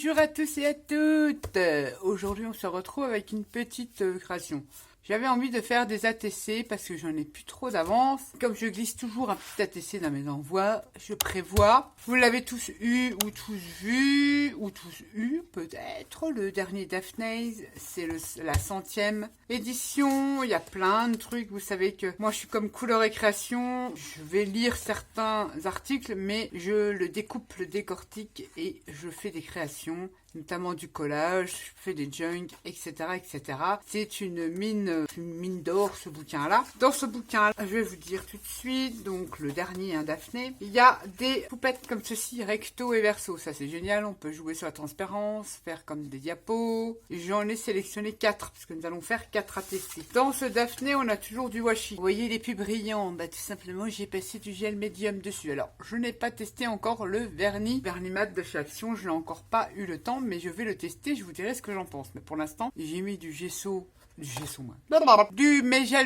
Bonjour à tous et à toutes. Aujourd'hui on se retrouve avec une petite création. J'avais envie de faire des ATC parce que j'en ai plus trop d'avance. Comme je glisse toujours un petit ATC dans mes envois, je prévois. Vous l'avez tous eu ou tous vu ou tous eu peut-être. Le dernier Daphne's, c'est la 100e édition. Il y a plein de trucs. Vous savez que moi je suis comme couleur et création. Je vais lire certains articles mais je le découpe, le décortique et je fais des créations. Notamment du collage, je fais des junk, etc., etc. C'est une mine d'or, ce bouquin-là. Dans ce bouquin, je vais vous dire tout de suite, donc le dernier, Daphné, il y a des poupettes comme ceci, recto et verso. Ça, c'est génial. On peut jouer sur la transparence, faire comme des diapos. J'en ai sélectionné 4, parce que nous allons faire 4 ATC. Dans ce Daphné, on a toujours du washi. Vous voyez les plus brillants? Bah, tout simplement, j'ai passé du gel médium dessus. Alors, je n'ai pas testé encore le vernis mat de chez Action. Je n'ai encore pas eu le temps. Mais je vais le tester, je vous dirai ce que j'en pense. Mais pour l'instant, j'ai mis du gel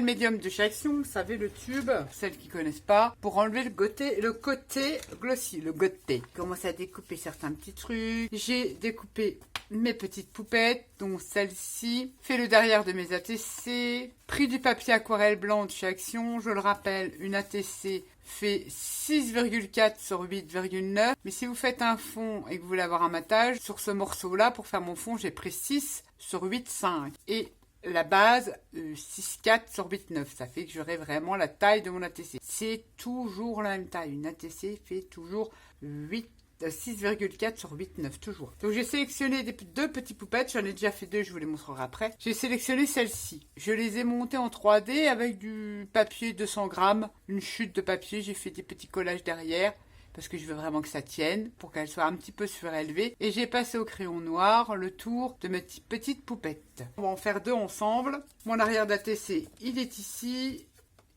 médium de chez Action, vous savez, le tube, celles qui connaissent pas, pour enlever le côté glossy, le côté. Je commence à découper certains petits trucs. J'ai découpé mes petites poupettes, dont celle-ci, fait le derrière de mes ATC, pris du papier aquarelle blanc de chez Action. Je le rappelle, une ATC fait 6,4 sur 8,9. Mais si vous faites un fond et que vous voulez avoir un matage, sur ce morceau-là, pour faire mon fond, j'ai pris 6 sur 8,5. Et la base, 6,4 sur 8,9. Ça fait que j'aurai vraiment la taille de mon ATC. C'est toujours la même taille. Une ATC fait toujours 6,4 sur 8,9 toujours. Donc j'ai sélectionné deux petites poupettes, j'en ai déjà fait deux, je vous les montrerai après. J'ai sélectionné celle-ci. Je les ai montées en 3D avec du papier 200 grammes, une chute de papier. J'ai fait des petits collages derrière parce que je veux vraiment que ça tienne pour qu'elle soit un petit peu surélevée. Et j'ai passé au crayon noir le tour de mes petites poupettes. On va en faire deux ensemble. Mon arrière d'ATC, il est ici.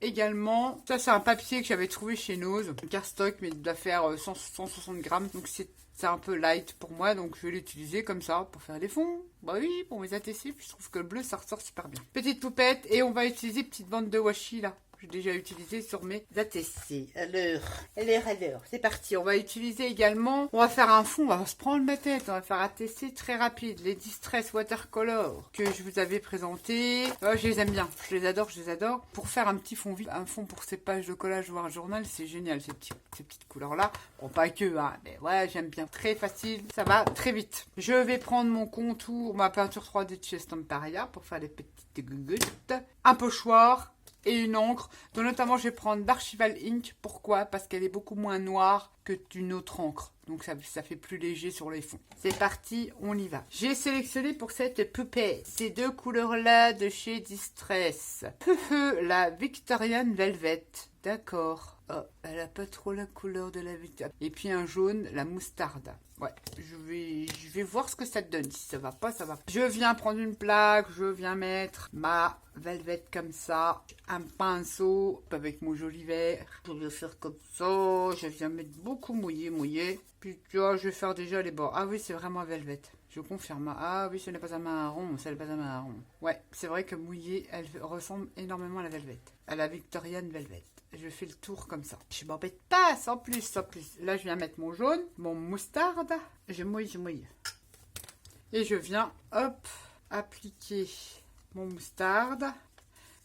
Également, ça c'est un papier que j'avais trouvé chez Nose, un cardstock, mais il doit faire 160 grammes, donc c'est un peu light pour moi, donc je vais l'utiliser comme ça pour faire des fonds. Bah oui, pour mes ATC, puis je trouve que le bleu ça ressort super bien. Petite poupette, et on va utiliser petite bande de washi là. J'ai déjà utilisé sur mes ATC. Alors, c'est parti. On va utiliser également, on va faire un fond, on va se prendre ma tête, on va faire ATC très rapide, les Distress Watercolor que je vous avais présenté. Je les aime bien, je les adore. Pour faire un petit fond vide, un fond pour ces pages de collage ou un journal, c'est génial, ces petites couleurs-là. Bon, pas que, hein, mais ouais, j'aime bien. Très facile, ça va très vite. Je vais prendre mon contour, ma peinture 3D de chez Stamparia pour faire des petites gouttes. Un pochoir et une encre, dont notamment je vais prendre d'Archival Ink. Pourquoi? Parce qu'elle est beaucoup moins noire que d'une autre encre. Donc ça fait plus léger sur les fonds. C'est parti, on y va. J'ai sélectionné pour cette poupée ces deux couleurs-là de chez Distress. La Victorian Velvet. D'accord. Oh, elle a pas trop la couleur de la Victorian. Et puis un jaune, la Moustarde. Ouais, je vais voir ce que ça donne. Si ça va pas, ça va pas. Je viens prendre une plaque, je viens mettre ma velvet comme ça, un pinceau avec mon joli verre. Je vais faire comme ça, je viens mettre beaucoup mouillé. Puis tu vois, je vais faire déjà les bords. Ah oui, c'est vraiment velvet. Je confirme. Ah oui, ce n'est pas un marron, c'est pas un marron. Ouais, c'est vrai que mouillé, elle ressemble énormément à la velvet. À la Victorian Velvet. Je fais le tour comme ça. Je m'embête pas, sans plus. Là, je viens mettre mon jaune, mon moustarde. Je mouille. Et je viens, hop, appliquer mon moustarde.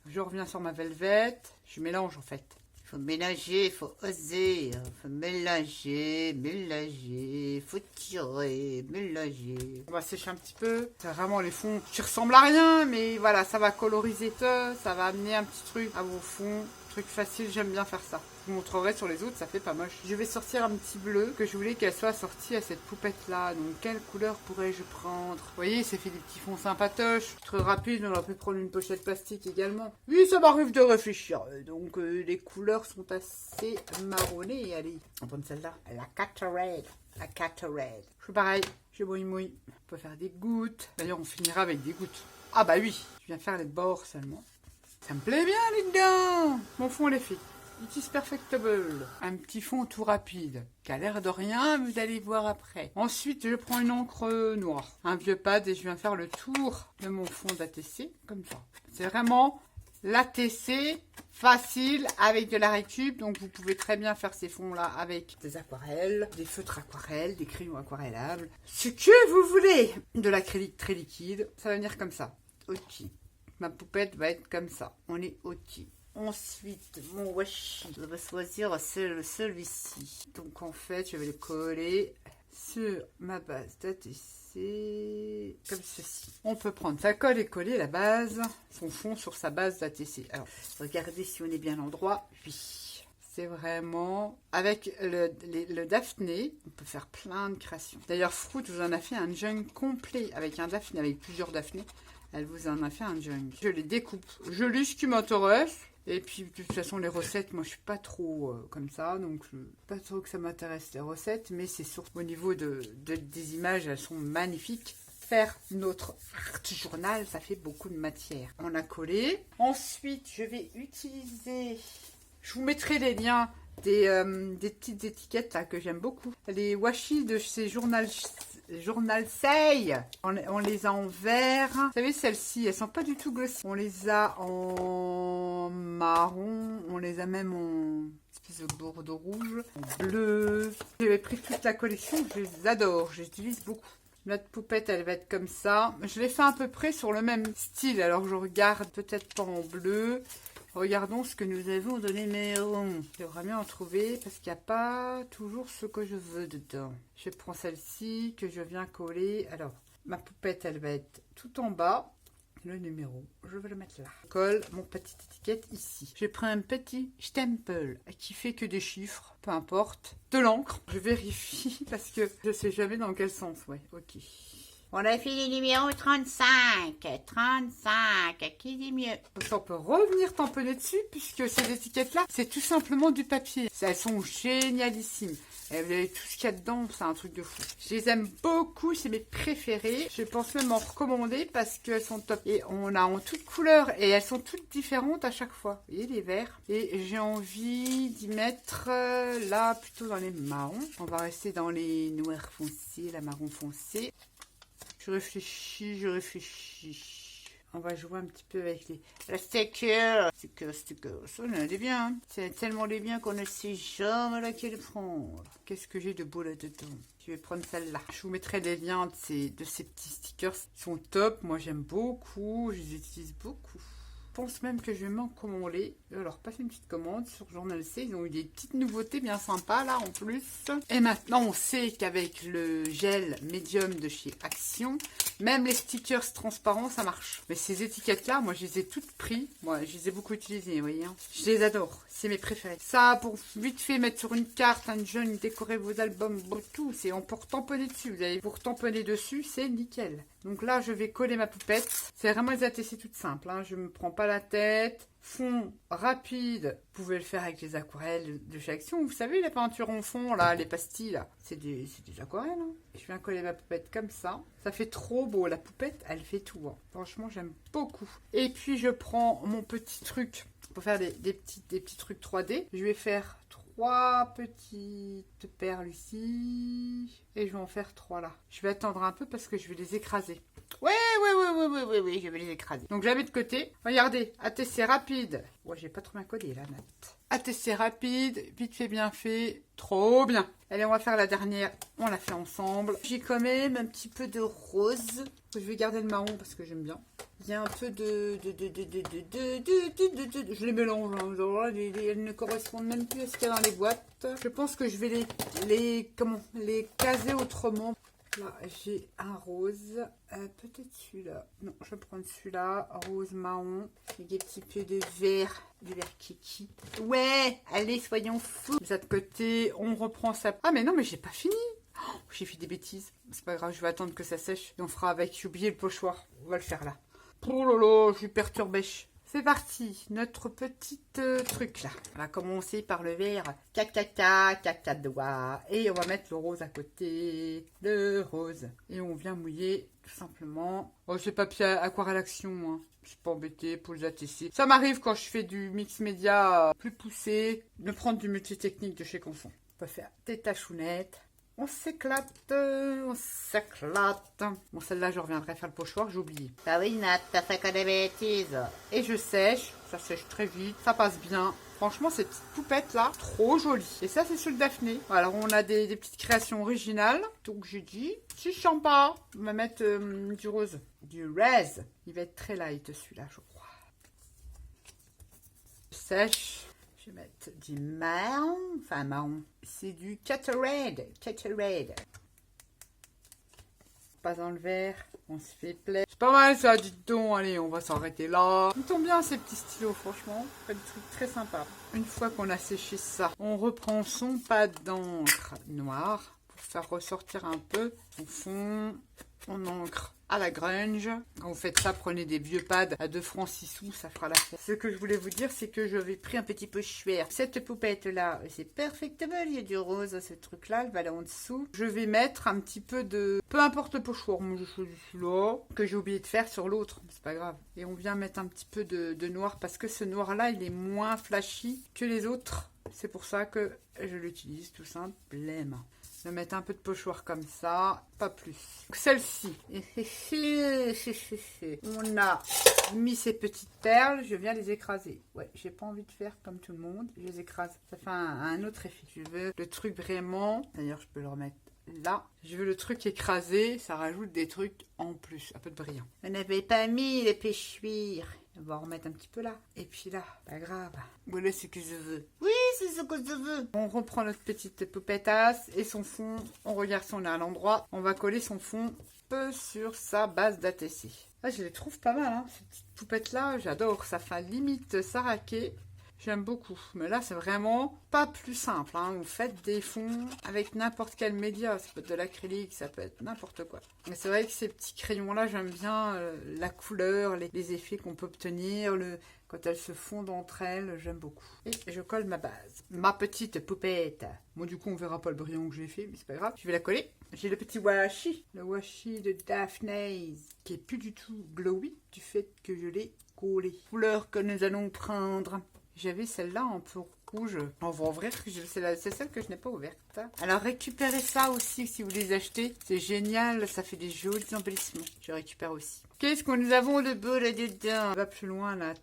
Je reviens sur ma velvet. Je mélange en fait. Il faut mélanger, il faut oser. Il faut mélanger, il faut tirer, mélanger. On va sécher un petit peu. C'est vraiment les fonds qui ressemblent à rien, mais voilà, ça va coloriser tout. Ça va amener un petit truc à vos fonds. Truc facile, j'aime bien faire ça. Je vous montrerai sur les autres, ça fait pas moche. Je vais sortir un petit bleu que je voulais qu'elle soit sortie à cette poupette là. Donc quelle couleur pourrais-je prendre? Vous voyez, ça fait des petits fonds sympatoches. Très rapide, on aurait pu prendre une pochette plastique également. Oui, ça m'arrive de réfléchir. Donc les couleurs sont assez marronnées. Allez, on va prendre celle-là. La Catarade. Je fais pareil, je mouille. On peut faire des gouttes. D'ailleurs, on finira avec des gouttes. Ah bah oui, je viens faire les bords seulement. Ça me plaît bien les dedans. Mon fond est fait. It is perfectable. Un petit fond tout rapide, qui a l'air de rien, vous allez voir après. Ensuite, je prends une encre noire, un vieux pad, et je viens faire le tour de mon fond d'ATC, comme ça. C'est vraiment l'ATC, facile, avec de la récup. Donc, vous pouvez très bien faire ces fonds-là avec des aquarelles, des feutres aquarelles, des crayons aquarellables. Ce que vous voulez. De l'acrylique très liquide. Ça va venir comme ça. Ok. Ma poupette va être comme ça. On est ok. Ensuite, mon washi, je vais choisir celui-ci. Donc, en fait, je vais le coller sur ma base d'ATC, comme ceci. On peut prendre sa colle et coller la base, son fond sur sa base d'ATC. Alors, regardez si on est bien à l'endroit. Oui, c'est vraiment... Avec le Daphné, on peut faire plein de créations. D'ailleurs, Fruit vous en a fait un junk complet avec un Daphné, avec plusieurs Daphné. Elle vous en a fait un junk. Je les découpe. Je lis ce qui m'intéresse. Et puis, de toute façon, les recettes, moi, je suis pas trop comme ça. Donc, pas trop que ça m'intéresse, les recettes. Mais c'est surtout au niveau des images, elles sont magnifiques. Faire notre art journal, ça fait beaucoup de matière. On a collé. Ensuite, je vais utiliser... Je vous mettrai les liens des petites étiquettes là que j'aime beaucoup. Les washi de chez Journal Say. On les a en vert. Vous savez, celles-ci, elles sont pas du tout glossy. On les a en marron. On les a même en espèce de bordeaux rouge, en bleu. J'ai pris toute la collection. Je les adore. Je les utilise beaucoup. Notre poupette, elle va être comme ça. Je l'ai fait à peu près sur le même style. Alors, je regarde peut-être pas en bleu. Regardons ce que nous avons dans les maisons. J'aimerais bien en trouver parce qu'il n'y a pas toujours ce que je veux dedans. Je prends celle-ci que je viens coller. Alors, ma poupette, elle va être tout en bas. Le numéro, je vais le mettre là. Je colle mon petite étiquette ici. J'ai pris un petit stempel qui fait que des chiffres, peu importe. De l'encre. Je vérifie parce que je sais jamais dans quel sens. Ouais, ok. On a fait le numéro 35. 35. Qui dit mieux? On peut revenir tamponner dessus puisque ces étiquettes-là, c'est tout simplement du papier. Elles sont génialissimes. Et vous avez tout ce qu'il y a dedans, c'est un truc de fou. Je les aime beaucoup, c'est mes préférées. Je pense même en recommander parce qu'elles sont top. Et on a en toutes couleurs et elles sont toutes différentes à chaque fois. Vous voyez les verts. Et j'ai envie d'y mettre là plutôt dans les marrons. On va rester dans les noirs foncés, la marron foncé. Je réfléchis. On va jouer un petit peu avec les stickers. Stickers. Ça, on a des biens. Hein. C'est tellement des biens qu'on ne sait jamais laquelle prendre. Qu'est-ce que j'ai de beau là-dedans? Je vais prendre celle-là. Je vous mettrai des liens de ces petits stickers. Ils sont top. Moi, j'aime beaucoup. Je les utilise beaucoup. Je pense même que je vais m'en commander. Alors, passer une petite commande sur Journal C. Ils ont eu des petites nouveautés bien sympas là en plus. Et maintenant, on sait qu'avec le gel médium de chez Action, même les stickers transparents, ça marche. Mais ces étiquettes-là, moi, je les ai toutes prises. Moi, je les ai beaucoup utilisées, vous voyez. Hein. Je les adore. C'est mes préférés. Ça, pour vite fait mettre sur une carte, un jeune, décorer vos albums, tout. C'est on peut tamponner dessus. Vous allez pour tamponner dessus, c'est nickel. Donc là, je vais coller ma poupette. C'est vraiment les ATC toutes simples. Hein. Je ne me prends pas la tête. Fond rapide. Vous pouvez le faire avec les aquarelles de chez Action. Vous savez, les peintures en fond, là, les pastilles, là. C'est des aquarelles. Hein. Je viens coller ma poupette comme ça. Ça fait trop beau. La poupette, elle fait tout. Hein. Franchement, j'aime beaucoup. Et puis, je prends mon petit truc pour faire des petits trucs 3D. Je vais faire 3 petites perles ici. Et je vais en faire 3 là. Je vais attendre un peu parce que je vais les écraser. Oui, je vais les écraser. Donc je la mets de côté. Regardez, ATC rapide. Ouais, j'ai pas trop bien collé là, Nat. ATC rapide, vite fait, bien fait. Trop bien. Allez, on va faire la dernière. On la fait ensemble. J'ai quand même un petit peu de rose. Je vais garder le marron parce que j'aime bien. Il y a un peu je les mélange. Hein. Elles ne correspondent même plus à ce qu'il y a dans les boîtes. Je pense que je vais les caser autrement. Là, j'ai un rose. Peut-être celui-là. Non, je vais prendre celui-là. Rose, marron. Avec des petits peu de vert. Du vert kiki. Ouais, allez, soyons fous. De l'autre côté, on reprend ça. Ah, mais non, mais j'ai pas fini. Oh, j'ai fait des bêtises. C'est pas grave, je vais attendre que ça sèche. Et on fera avec. J'ai oublié le pochoir. On va le faire là. Oh là là, je suis perturbée. C'est parti, notre petit truc là. On va commencer par le vert cacadois. Et on va mettre le rose à côté. Le rose. Et on vient mouiller tout simplement. Oh, c'est papier aquarelle Action. Hein. Je suis pas embêtée pour les ATC. Ça m'arrive quand je fais du mix média plus poussé, de prendre du multitechnique de chez Conson. On peut faire des tachounettes. On s'éclate, on s'éclate. Bon, celle-là, je reviendrai faire le pochoir, j'ai oublié. Bah oui, Nat, t'as fait que des bêtises. Et je sèche, ça sèche très vite, ça passe bien. Franchement, ces petites poupettes-là, trop jolies. Et ça, c'est sur le Daphné. Alors, on a des petites créations originales. Donc, j'ai dit, si je sens pas, on va mettre du rose. Du rose. Il va être très light, celui-là, je crois. Je sèche. Je vais mettre du marron. Enfin, marron. C'est du Caterade. Caterade. Pas dans le verre. On se fait plaisir. C'est pas mal ça, dites donc. Allez, on va s'arrêter là. Ils tombent bien ces petits stylos, franchement. C'est des trucs très sympas. Une fois qu'on a séché ça, on reprend son pâte d'encre noire pour faire ressortir un peu son fond en encre à la grunge. Quand vous faites ça, prenez des vieux pads à 2 francs 6 sous, ça fera l'affaire. Ce que je voulais vous dire, c'est que j'avais pris un petit peu cher. Cette poupette-là, c'est parfaitement, il y a du rose, ce truc-là, elle va là en dessous. Je vais mettre un petit peu de... Peu importe le pochoir, moi je choisis celui-là, que j'ai oublié de faire sur l'autre, c'est pas grave. Et on vient mettre un petit peu de noir, parce que ce noir-là, il est moins flashy que les autres. C'est pour ça que je l'utilise tout simplement. Je vais mettre un peu de pochoir comme ça, pas plus. Celle-ci, on a mis ces petites perles, je viens les écraser. Ouais, j'ai pas envie de faire comme tout le monde, je les écrase. Ça fait un autre effet. Je veux le truc vraiment, d'ailleurs je peux le remettre là. Je veux le truc écrasé, ça rajoute des trucs en plus, un peu de brillant. On n'avait pas mis les péchuires. On va en remettre un petit peu là. Et puis là, pas grave. Voilà ce que je veux. Oui, c'est ce que je veux. On reprend notre petite poupetasse et son fond. On regarde si on est à l'endroit. On va coller son fond peu sur sa base d'ATC. Ah, je les trouve pas mal, hein. Ces petites poupettes-là, j'adore. Ça fait limite saraké. J'aime beaucoup. Mais là, c'est vraiment pas plus simple, hein. Vous faites des fonds avec n'importe quel média. Ça peut être de l'acrylique, ça peut être n'importe quoi. Mais c'est vrai que ces petits crayons-là, j'aime bien la couleur, les effets qu'on peut obtenir, quand elles se fondent entre elles, j'aime beaucoup. Et je colle ma base. Ma petite poupette. Bon, du coup, on verra pas le brillant que j'ai fait, mais c'est pas grave. Je vais la coller. J'ai le petit washi. Le washi de Daphné, qui est plus du tout glowy du fait que je l'ai collé. Couleur que nous allons prendre. J'avais celle-là un peu rouge. On va ouvrir, c'est celle que je n'ai pas ouverte. Alors récupérez ça aussi si vous les achetez. C'est génial, ça fait des jolis embellissements. Je récupère aussi. Qu'est-ce que nous avons de beau là-dedans? On va plus loin, Nat.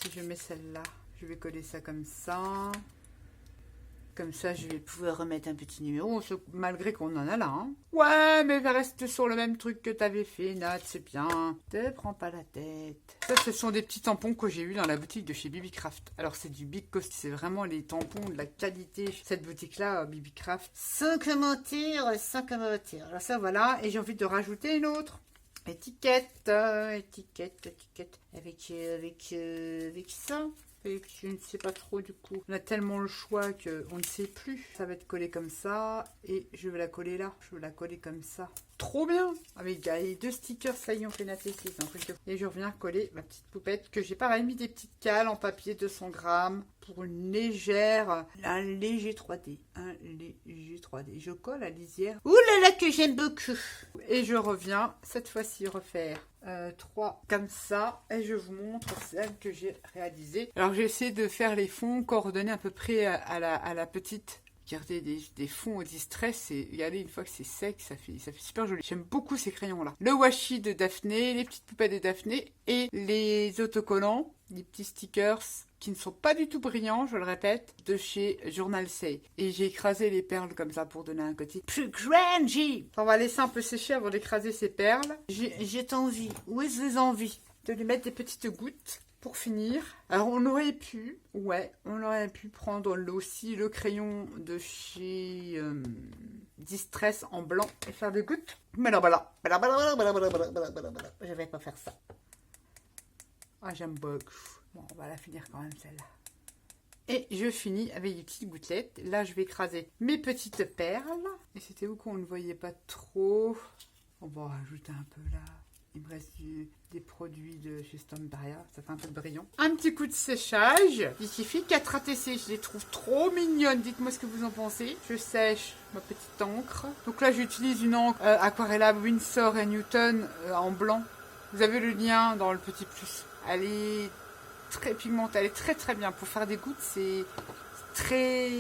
Si je mets celle-là, je vais coller ça comme ça. Comme ça, je vais pouvoir remettre un petit numéro, malgré qu'on en a là. Hein. Ouais, mais reste sur le même truc que t'avais fait, Nat, c'est bien. Te prends pas la tête. Ça, ce sont des petits tampons que j'ai eu dans la boutique de chez Bibicraft. Alors, c'est du Big Cost, c'est vraiment les tampons de la qualité. Cette boutique-là, Bibicraft. Sans commentaire, sans commentaire. Alors ça, voilà. Et j'ai envie de rajouter une autre. Étiquette, étiquette. Avec ça. Et je ne sais pas trop du coup. On a tellement le choix qu'on ne sait plus. Ça va être collé comme ça. Et je vais la coller là. Je vais la coller comme ça. Trop bien. Avec les 2 stickers, ça y est, on fait notre essai. C'est un truc de... Et je reviens coller ma petite poupette que j'ai pareil mis des petites cales en papier 200 grammes. Pour une légère... Un léger 3D. Un léger 3D. Je colle à lisière. Ouh là là que j'aime beaucoup. Et je reviens cette fois-ci refaire 3 comme ça. Et je vous montre celle que j'ai réalisée. Alors j'ai essayé de faire les fonds coordonnés à peu près à la petite. Regardez des fonds au distress et regardez une fois que c'est sec, ça fait super joli. J'aime beaucoup ces crayons là. Le washi de Daphné, les petites poupettes de Daphné et les autocollants, les petits stickers qui ne sont pas du tout brillants, je le répète, de chez Journal Say. Et j'ai écrasé les perles comme ça pour donner un côté plus grungy. On va laisser un peu sécher avant d'écraser ces perles. J'ai envie. Oui, j'ai envie de lui mettre des petites gouttes. Pour finir, alors on aurait pu prendre aussi le crayon de chez Distress en blanc et faire des gouttes. Mais non, voilà. Je vais pas faire ça. Ah, j'aime beaucoup. Bon, on va la finir quand même celle-là. Et je finis avec des petites gouttelettes. Là, je vais écraser mes petites perles. Et c'était où qu'on ne voyait pas trop. On va rajouter un peu là. Il me reste des produits de chez Stambaria, ça fait un peu de brillant. Un petit coup de séchage. Il suffit 4 ATC, je les trouve trop mignonnes. Dites-moi ce que vous en pensez. Je sèche ma petite encre. Donc là, j'utilise une encre Aquarella Winsor & Newton en blanc. Vous avez le lien dans le petit plus. Elle est très pigmentée, elle est très très bien. Pour faire des gouttes, c'est très...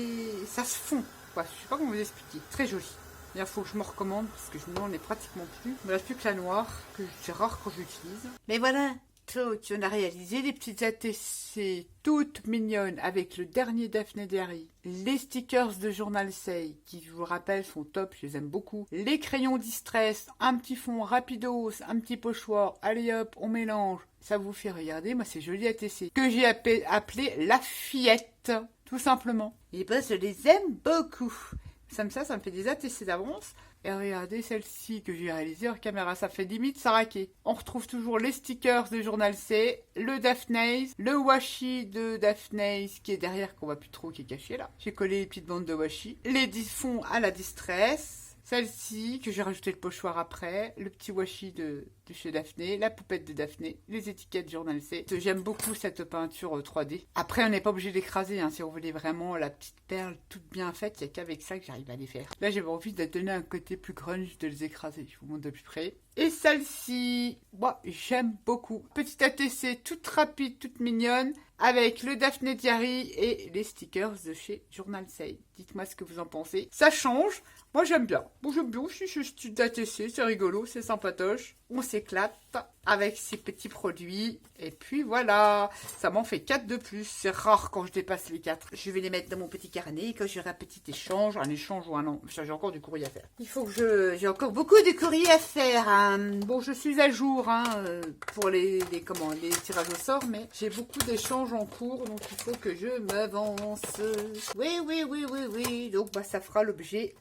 ça se fond. Ouais, je sais pas comment vous expliquer. Très joli. Il faut que je me recommande parce que je n'en ai pratiquement plus. Il ne me reste plus que la noire, que c'est rare quand j'utilise. Mais voilà, donc on a réalisé des petites ATC toutes mignonnes avec le dernier Daphné Diary. Les stickers de Journal Say, qui je vous le rappelle sont top, je les aime beaucoup. Les crayons Distress, un petit fond rapidos, un petit pochoir, allez hop, on mélange. Ça vous fait regarder, moi c'est joli ATC. Que j'ai appelé la fillette, tout simplement. Et ben je les aime beaucoup. Ça me fait des ATC d'avance. Et regardez celle-ci que j'ai réalisée hors caméra, ça fait limite Saraké. On retrouve toujours les stickers de Journal C, le Daphné, le washi de Daphné qui est derrière, qu'on voit plus trop, qui est caché là. J'ai collé les petites bandes de washi, les fonds à la Distress, celle-ci que j'ai rajouté le pochoir après, le petit washi de chez Daphné, la poupette de Daphné, les étiquettes Journal C. J'aime beaucoup cette peinture 3D. Après, on n'est pas obligé d'écraser, hein, si on voulait vraiment la petite perle toute bien faite, il n'y a qu'avec ça que j'arrive à les faire. Là, j'avais envie de donner un côté plus grunge, de les écraser. Je vous montre de plus près. Et celle-ci, moi, j'aime beaucoup. Petite ATC toute rapide, toute mignonne, avec le Daphné Diary et les stickers de chez Journal Say. Dites-moi ce que vous en pensez. Ça change. Moi, j'aime bien. Bon, j'aime bien aussi ce style d'ATC. C'est rigolo, c'est sympatoche. On s'éclate avec ces petits produits. Et puis voilà, ça m'en fait 4 de plus. C'est rare quand je dépasse les 4. Je vais les mettre dans mon petit carnet. Quand j'aurai un petit échange ou un an. J'ai encore du courrier à faire. Il faut que j'ai encore beaucoup de courrier à faire. Hein. Bon, je suis à jour pour les tirages au sort, mais j'ai beaucoup d'échanges en cours, donc il faut que je m'avance. Oui. Donc, ça fera l'objet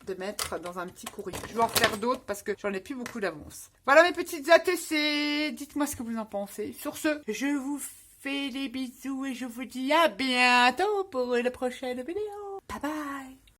de mettre dans un petit courrier. Je vais en faire d'autres parce que j'en ai plus beaucoup d'avance. Voilà mes petites ATC. Dites-moi ce que vous en pensez. Sur ce, je vous fais des bisous et je vous dis à bientôt pour la prochaine vidéo. Bye bye.